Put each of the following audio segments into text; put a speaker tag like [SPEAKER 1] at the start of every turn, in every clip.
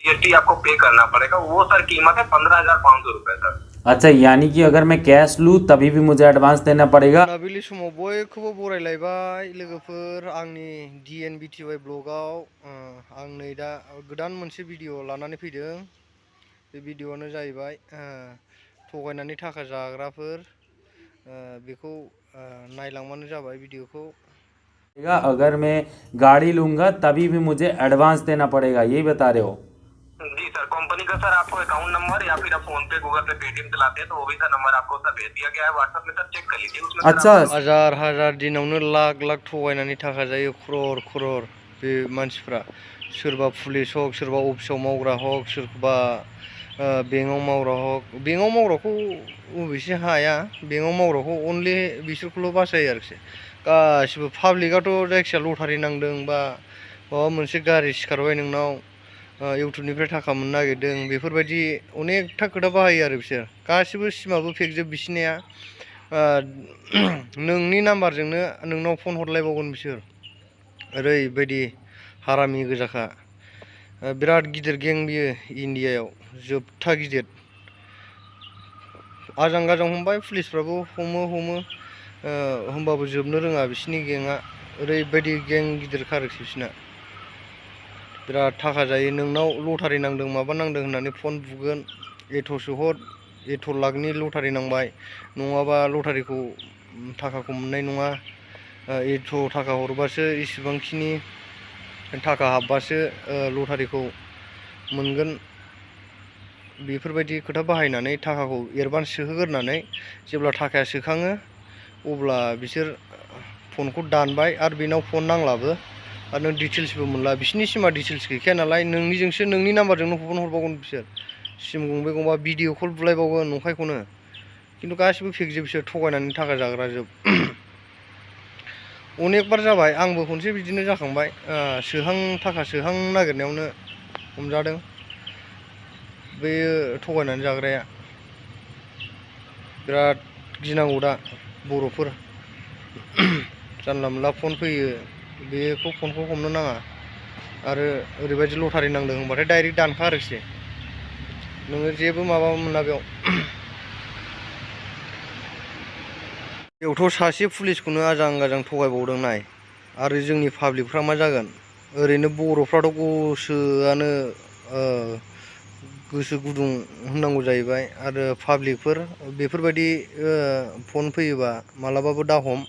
[SPEAKER 1] GST आपको Pay करना पड़ेगा, वो सर कीमत है 15,500 रुपए सर।
[SPEAKER 2] अच्छा, यानी कि अगर मैं कैश लूँ तभी भी मुझे एडवांस देना पड़ेगा।
[SPEAKER 3] मोनाबिलि समाव बयखौबो बरायलायबाय लोगोफोर आंनि DNBTY ब्लगाव आं नै दा गोदान मोनसे भिडिअ लानानै फैदों। बे भिडिअआनो जाहैबाय थगायनानै थाखा जाग्राफोर, बेखौ नायलांबानो जाबाय भिडिअखौ।
[SPEAKER 2] अगर मैं गाड़ी लूंगा तभी भी मुझे एडवांस देना पड़ेगा, यही बता रहे हो?
[SPEAKER 1] जी सर, कंपनी का सर आपको अकाउंट नंबर या फिर आप PhonePe, Google Pay, Paytm चलाते हैं तो वो भी सर नंबर आपको सर भेज दिया गया है व्हाट्सएप में, सर चेक कर लीजिए उसमें।
[SPEAKER 2] अच्छा,
[SPEAKER 3] हाजार हाजार दिनावनो लाख लाख थगायनानै थाखा जायो, क्रर क्रर बे मानसिफ्रा। सोरबा पुलिस हक, सोरबा अफिसाव मावग्रा हक, सोरबा बेंकआव मावग्रा हक। बेंकआव मावग्राखौ अबेसे हाया, बेंकआव मावग्राखौ अनलि बिसोरखौल' बासायो आरोखि। गासिबो पाब्लिकआथ' जायखिया लटारि नांदों बा माबा मोनसे गारि सिखारबाय नोंनाव, इउटुबनिफ्राय थाखा मोननो नागिरदों, बेफोरबायदि अनेकथा खोथा बाहायो आरो बिसोर। गासिबो सिमाबो फेकजोब बिसिनिया। नोंनि नाम्बारजोंनो नोंनाव फन हरलायबावगोन बिसोर, ओरैबायदि हारामि गोजाखा। बिराद गिदिर गें बियो इन्डियायाव, जोबथा गिदिर। आजां गाजां हमबाय, पुलिसफ्राबो हमो होमबाबो जोबनो रोङा बिसिनि गेंआ। ओरैबायदि गें गिदिरखा आरोखि बिसिना। बिराद थाखा जायो। नोंनाव लटारि नांदों माबा नांदों होननानै फन बुगोन, एथ'सो हर, एथ' लाखनि लटारि नांबाय, नङाबा लटारिखौ थाखाखौ मोननाय नङा, एथ' थाखा हरबासो इसिबांखिनि थाखा हाबबासो लटारिखौ मोनगोन। बेफोरबायदि खोथा बाहायनानै थाखाखौ एडभान्स सोहोगोरनानै जेब्ला थाखाया सोखाङो अब्ला बिसोर फनखौ दानबाय आरो बेनाव फन नांलाबो, आरो नों डिटेल्सबो मोनला। बिसिनि सिमा डिटेल्स गैखाया नालाय, नोंनिजोंसो नोंनि नाम्बारजोंनो फन हरबावगोन बिसोर। सिम गंब्रै गंबा भिडिअ कल बुलायबावगोन नंखायखौनो। खिन्थु गासिबो फेकजोब, बिसोर थगायनानै थाखा जाग्रा जोब। अनेकबार जाबाय, आंबो खनसे बिदिनो जाखांबाय। थाखा सोहां नागिरनायावनो हमजादों बेयो थगायनानै जाग्राया। बिराद गिनांगौ दा बर'फोर। जानला मोनला फन फैयो, बेखौ फनखौ हमनो नाङा। आरो ओरैबायदि लटारि नांदों होनबाथाय डाइरेक्ट दानखा आरोखि, नोङो जेबो माबा मोना बेयाव। बेयावथ' सासे पुलिसखौनो आजां गाजां थगायबावदों नाय, आरो जोंनि पाब्लिकफ्रा मा जागोन। ओरैनो बर'फ्राथ' गोसो गुदुं होननांगौ जाहैबाय, आरो पाब्लिकफोर बेफोरबायदि फन फैयोबा मालाबाबो दा हम।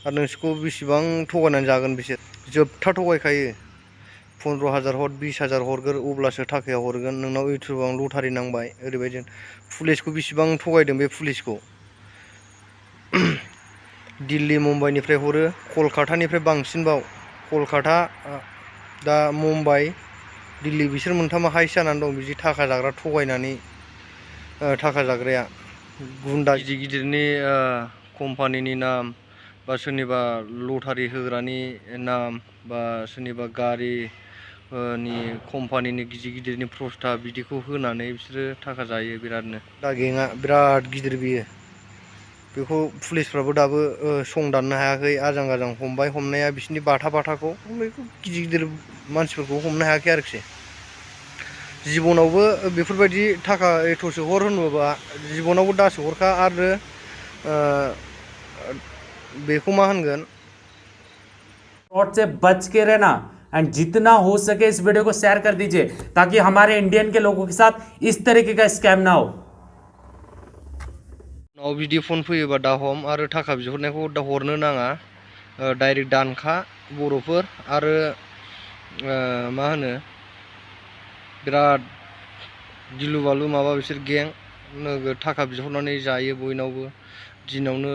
[SPEAKER 3] आरो नोंसोरखौ बेसेबां थगायनानै जागोन बिसोर, जोबथा थगायखायो। 15,000 हर, 20,000 हरगोर, अब्लासो थाखाया हरगोन। नोंनाव इउटुबाव लटारि नांबाय, ओरैबायदि। पुलिसखौ बेसेबां थगायदों बे पुलिसखौ। दिल्ली मुम्बाइनिफ्राय हरो, कलकातानिफ्राय बांसिनबाव। कलकाता, दा मुम्बाइ, दिल्ली, बिसोर मोनथामा हाइस जानानै दं बिदि थाखा जाग्रा थगायनानै थाखा जाग्राया। गुन्दा गिदिर गिदिरनि कम्पानिनि नाम, बा सोरनिबा लटारि होग्रानि नाम, बा सोरनिबा गारिनि कम्पानिनि गिदिर गिदिरनि प्रस्ताब, बिदिखौ होनानै बिसोरो थाखा जायो बिरादनो। दा गेंआ बिराद गिदिर बियो। बेखौ पुलिसफ्राबो दाबो संदाननो हायाखै। आजां गाजां हमबाय हमनाया बिसिनि बाथाखौ, बेखौ गिदिर गिदिर मानसिफोरखौ हमनो हायाखै आरोखि। जिबनावबो बेफोरबायदि थाखा एथ'सो हर होनोबा जिबनावबो दासो हरखा। आरो बेखौ मा होनगोन,
[SPEAKER 2] फ्रॉड से बच के रहना। एंड जितना हो सके इस वीडियो को शेयर कर दीजिए ताकि हमारे इंडियन के लोगों के साथ इस तरीके का स्कैम ना हो।
[SPEAKER 3] बिदि फन फैयोबा दा हम, आरो थाखा बिहरनायखौ दा हरनो नाङा, डाइरेक्ट दानखा बर'फोर। आरो मा होनो, बिराद गिलु बालु माबा बिसोर गें, नोगोद थाखा बिहरनानै जायो बयनावबो। दिनावनो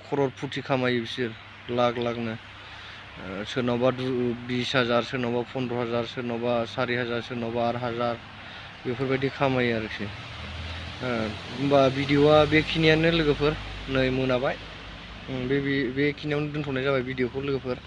[SPEAKER 3] खरर फुथि खामायो बिसोर, लाख लाखनो। सोरनावबा 20,000, सोरनावबा 15,000, सोरनावबा 4,000, सोरनावबा 8,000, बेफोरबायदि खामायो आरोखि। होमबा भिडिअआ बेखिनियानो लोगोफोर, नै मोनाबाय। बेखिनियावनो दोनथ'नाय जाबाय भिडिअखौ लोगोफोर।